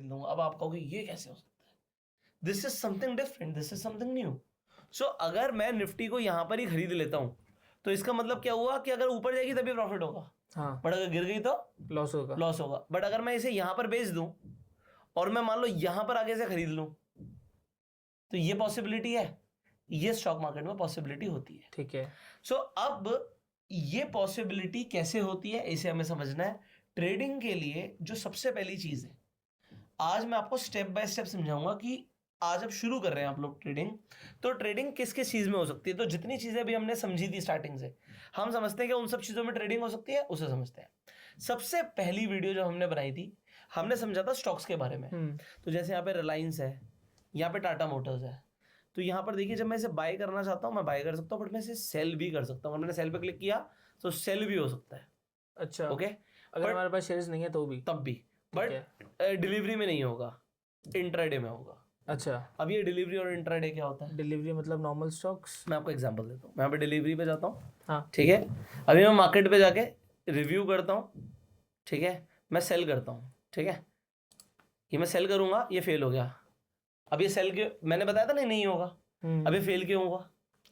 दूंगा। अब आप कहोगे ये कैसे हो सकता है, this is something different, this is something new. So अगर मैं निफ्टी को यहाँ पर ही खरीद लेता हूँ तो इसका मतलब क्या हुआ कि अगर ऊपर जाएगी तभी प्रॉफिट होगा, हाँ, बट अगर गिर गई तो लॉस होगा। लॉस होगा। बट अगर मैं इसे यहाँ पर बेच दूं और मैं मान लो यहाँ पर आगे से खरीद लूं तो ये पॉसिबिलिटी है, ये स्टॉक मार्केट में पॉसिबिलिटी होती है। ठीक है। सो अब ये पॉसिबिलिटी कैसे होती है इसे हमें समझना है। ट्रेडिंग के लिए जो सबसे पहली चीज है, आज मैं आपको स्टेप बाय स्टेप समझाऊंगा कि आज अब शुरू कर रहे हैं आप लोग ट्रेडिंग, तो ट्रेडिंग किस किस चीज में हो सकती है। तो जितनी चीजें भी हमने समझी थी स्टार्टिंग से, हम समझते हैं कि उन सब चीजों में ट्रेडिंग हो सकती है, उसे समझते हैं। सबसे पहली वीडियो जो हमने बनाई थी, हमने समझा था स्टॉक्स के बारे में। तो जैसे यहाँ पे रिलायंस है, यहाँ पे टाटा मोटर्स है, तो यहाँ पर देखिए जब मैं इसे बाय करना चाहता हूँ मैं बाय कर सकता हूँ, बट मैं इसे सेल भी कर सकता हूँ। मैंने सेल पे क्लिक किया तो सेल भी हो सकता है। अच्छा, ओके, अगर हमारे पास शेयर्स नहीं है तो भी? तब भी, ठीक है। बट डिलीवरी में नहीं होगा, इंट्राडे में होगा। अच्छा, अब ये डिलीवरी और इंट्राडे क्या होता है? डिलीवरी मतलब नॉर्मल स्टॉक्स? मैं आपको एग्जांपल देता हूँ। मैं यहाँ पे डिलीवरी पे जाता हूँ, हाँ, ठीक है। अभी मैं मार्केट पे जाके रिव्यू करता हूँ, ठीक है, मैं सेल करता हूँ, ठीक है। ये मैं सेल करूंगा, ये फेल हो गया। अब ये सेल क्यों, मैंने बताया था नहीं होगा, अब ये फेल क्यों होगा?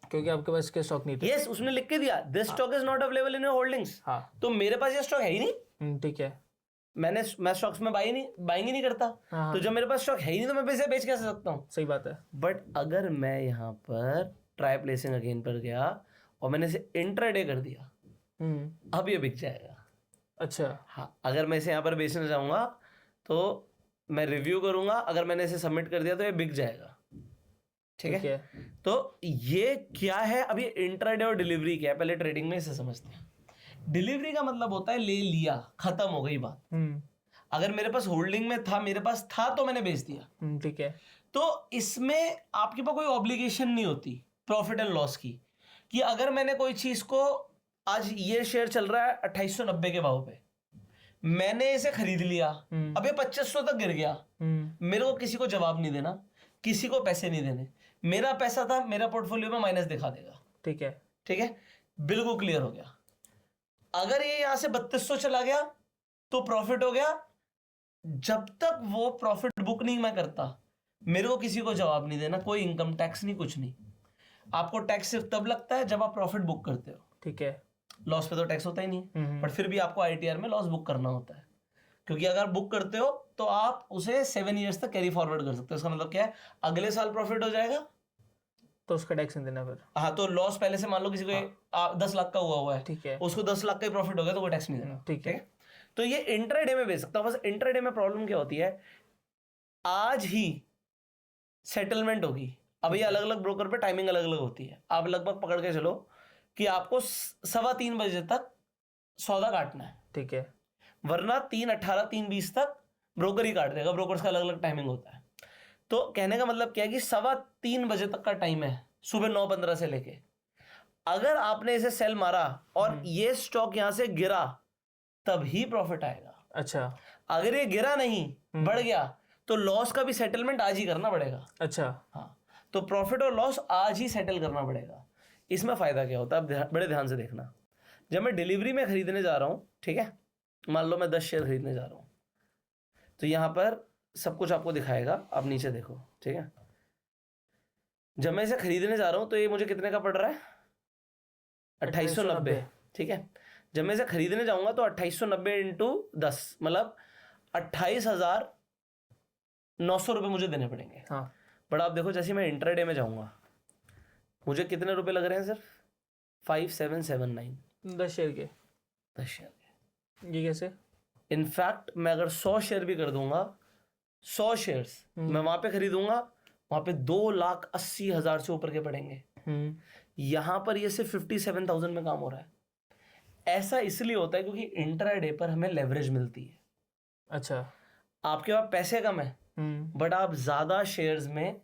क्योंकि आपके पास इसके स्टॉक नहीं थे। यस, उसने लिख के दिया this stock is not available in your holdings. हाँ, तो मेरे पास ये स्टॉक है ही नहीं, ठीक है। मैं स्टॉक्स में बाइंग ही नहीं करता। हाँ, तो जब मेरे पास स्टॉक है ही नहीं तो मैं पैसे बेच कैसे सकता हूँ? सही बात है। बट अगर मैं यहाँ पर ट्राई प्लेसिंग अगेन पर गया और मैंने इसे इंट्राडे कर दिया, अब ये बिक जाएगा। अच्छा, हाँ, अगर मैं इसे यहाँ पर बेचना चाहूंगा तो मैं रिव्यू करूंगा, अगर मैंने इसे सबमिट कर दिया तो ये बिक जाएगा, ठीक है। तो ये क्या है, अब ये इंट्राडे और डिलीवरी क्या है, पहले ट्रेडिंग में इसे समझते हैं। डिलीवरी का मतलब होता है ले लिया, खत्म हो गई बात। अगर मेरे पास होल्डिंग में था, मेरे पास था तो मैंने बेच दिया, ठीक है। तो इसमें आपके पास कोई ऑब्लिगेशन नहीं होती प्रॉफिट एंड लॉस की, कि अगर मैंने कोई चीज को, आज ये शेयर चल रहा है 2890 के भाव पे, मैंने इसे खरीद लिया, अब ये 2500 तक गिर गया, मेरे को किसी को जवाब नहीं देना, किसी को पैसे नहीं देने, मेरा पैसा था मेरा पोर्टफोलियो में माइनस दिखा देगा, ठीक है। ठीक है, बिल्कुल क्लियर हो गया। अगर ये यहां से 3200 चला गया तो प्रॉफिट हो गया, जब तक वो प्रॉफिट बुक नहीं मैं करता मेरे को किसी को जवाब नहीं देना, कोई इनकम टैक्स नहीं, कुछ नहीं। आपको टैक्स सिर्फ तब लगता है जब आप प्रॉफिट बुक करते हो, ठीक है। लॉस पे तो टैक्स होता ही नहीं, बट फिर भी आपको आईटीआर में लॉस बुक करना होता है, क्योंकि अगर बुक करते हो तो आप उसे 7 ईयर्स तक कैरी फॉरवर्ड कर सकते हो। इसका मतलब क्या है, अगले साल प्रॉफिट हो जाएगा तो उसका टैक्स नहीं देना फिर। हाँ, तो लॉस पहले से मान लो किसी को 10 लाख का हुआ है, ठीक है। उसको 10 लाख का ही प्रॉफिट हो गया तो कोई टैक्स नहीं देना, ठीक है। तो ये इंट्राडे में बेच सकता हूं। बस इंट्राडे में प्रॉब्लम क्या होती है, आज ही सेटलमेंट होगी। अब ये अलग अलग ब्रोकर पे टाइमिंग अलग अलग होती है, आप लगभग पकड़ के चलो कि आपको 3:15 बजे तक सौदा काटना है, ठीक है। वरना 3:18 3:20 तक ब्रोकर ही काट देगा, ब्रोकर्स का अलग अलग टाइमिंग होता है। तो कहने का मतलब क्या है कि 3:15 बजे तक का टाइम है, सुबह 9:15 से लेके। अगर आपने इसे सेल मारा और ये स्टॉक यहां से गिरा तभी प्रॉफिट आएगा। अच्छा, अगर ये गिरा नहीं, बढ़ गया, तो लॉस का भी सेटलमेंट आज ही करना पड़ेगा। अच्छा, हाँ, तो प्रॉफिट और लॉस आज ही सेटल करना पड़ेगा। इसमें फायदा क्या होता है, अब बड़े ध्यान से देखना। जब मैं डिलीवरी में खरीदने जा रहा हूं, ठीक है, मान लो मैं 10 शेयर खरीदने जा रहा हूं, तो यहां पर सब कुछ आपको दिखाएगा, आप नीचे देखो, ठीक है। जब मैं इसे खरीदने जा रहा हूं तो ये मुझे कितने का पड़ रहा है, 2890, ठीक है। जब मैं इसे खरीदने जाऊंगा तो 2890 इंटू 10 मतलब 28,900 रुपये मुझे देने पड़ेंगे। हाँ। बट आप देखो जैसे मैं इंट्राडे में जाऊंगा मुझे कितने रुपए लग रहे हैं, सिर्फ 5779, 10 शेयर के। 10 शेयर के। ये कैसे? इनफैक्ट मैं अगर 100 शेयर भी कर दूंगा, 100 शेयर्स मैं वहां पे खरीदूंगा, वहां पे 2,80,000 से ऊपर के पड़ेंगे। यहां पर ये सिर्फ 57,000 में काम हो रहा है। ऐसा इसलिए होता है क्योंकि इंट्राडे पर हमें लेवरेज मिलती है। अच्छा, आपके पास पैसे कम है बट आप ज्यादा शेयर्स में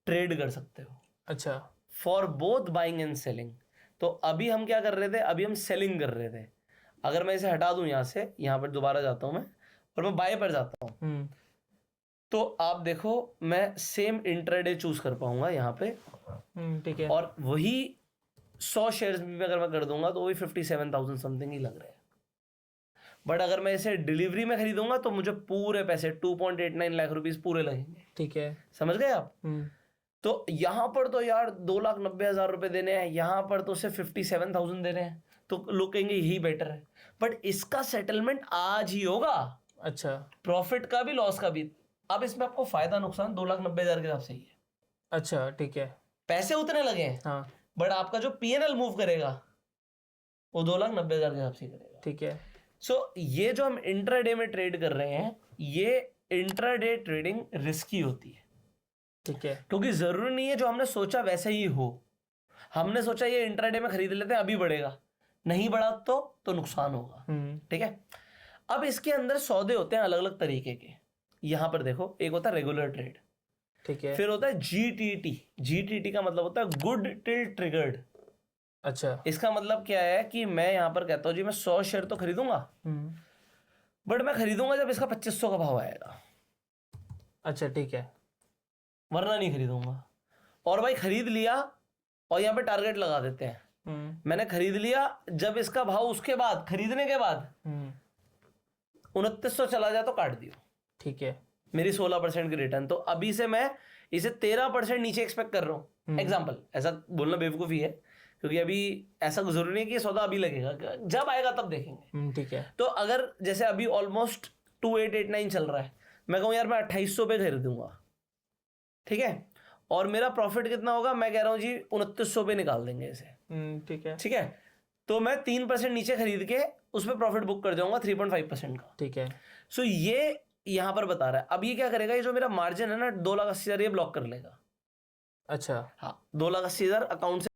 ट्रेड कर सकते हो। अच्छा, for both buying and selling. तो अभी हम क्या कर रहे थे, अभी हम सेलिंग कर रहे थे। अगर मैं इसे हटा दूं यहां से, यहां पर दोबारा जाता हूं मैं और मैं बाय पर जाता हूं, तो आप देखो मैं सेम इंट्राडे चूज कर पाऊंगा यहाँ पे, ठीक है। और वही 100 शेयर्स भी अगर मैं कर दूंगा तो वही 57,000 समथिंग ही लग रहा है। बट अगर मैं इसे डिलीवरी में खरीदूंगा तो मुझे पूरे पैसे 2.89 लाख रुपीस पूरे लगेंगे। ठीक है। समझ गए आप? तो यहाँ पर तो यार 2,90,000 रुपए देने हैं, यहाँ पर तो सिर्फ 57,000 देने हैं, तो लोग कहेंगे यही बेटर है। बट इसका सेटलमेंट आज ही होगा। अच्छा। प्रॉफिट का भी लॉस का भी। अब इसमें आपको फायदा नुकसान 2,90,000 के हिसाब से ही है। अच्छा ठीक है। पैसे उतने लगे हैं, हाँ। बट आपका जो पीएनएल मूव करेगा वो 2,90,000 के हिसाब से करेगा। ठीक है। सो ये जो हम इंट्राडे में ट्रेड कर रहे हैं, ये इंट्राडे ट्रेडिंग रिस्की होती है। ठीक है। क्योंकि जरूरी नहीं है जो हमने सोचा वैसे ही हो। हमने सोचा ये इंट्राडे में खरीद लेते हैं, अभी बढ़ेगा, नहीं बढ़ा तो नुकसान होगा। ठीक है। अब इसके अंदर सौदे होते हैं अलग अलग तरीके के। यहां पर देखो, एक होता है रेगुलर ट्रेड, ठीक है। फिर होता है जीटीटी। जीटीटी का मतलब होता है गुड टिल ट्रिगर्ड। अच्छा। इसका मतलब क्या है कि मैं यहां पर कहता हूं जी मैं 100 शेयर तो खरीदूंगा, बट मैं खरीदूंगा जब इसका 2500 का भाव आएगा। अच्छा ठीक है। वरना नहीं खरीदूंगा। और भाई खरीद लिया और यहाँ पे टारगेट लगा देते हैं, मैंने खरीद लिया जब इसका भाव उसके बाद, खरीदने के बाद 2900 चला जाए तो काट दियो। ठीक है। मेरी 16% की रिटर्न, तो अभी से मैं इसे 13% नीचे एक्सपेक्ट कर रहा हूँ। एग्जाम्पल, ऐसा बोलना बेवकूफ़ी है क्योंकि अभी ऐसा जरूरी नहीं कि ये सौदा अभी लगेगा, जब आएगा तब देखेंगे। ठीक है। तो अगर जैसे अभी ऑलमोस्ट 2889 चल रहा है, मैं कहूँ यार मैं 2800 पे खरीदूंगा, ठीक है, और मेरा प्रॉफिट कितना होगा, मैं कह रहा हूँ जी 2900 पे निकाल देंगे इसे। ठीक है। ठीक है, तो मैं 3% नीचे खरीद के उसमें प्रॉफिट बुक कर जाऊंगा 3.5% का। ठीक है। सो ये यहाँ पर बता रहा है। अब ये क्या करेगा, ये जो मेरा मार्जिन है ना 2,80,000 ये ब्लॉक कर लेगा। अच्छा। हाँ, 2,80,000 अकाउंट से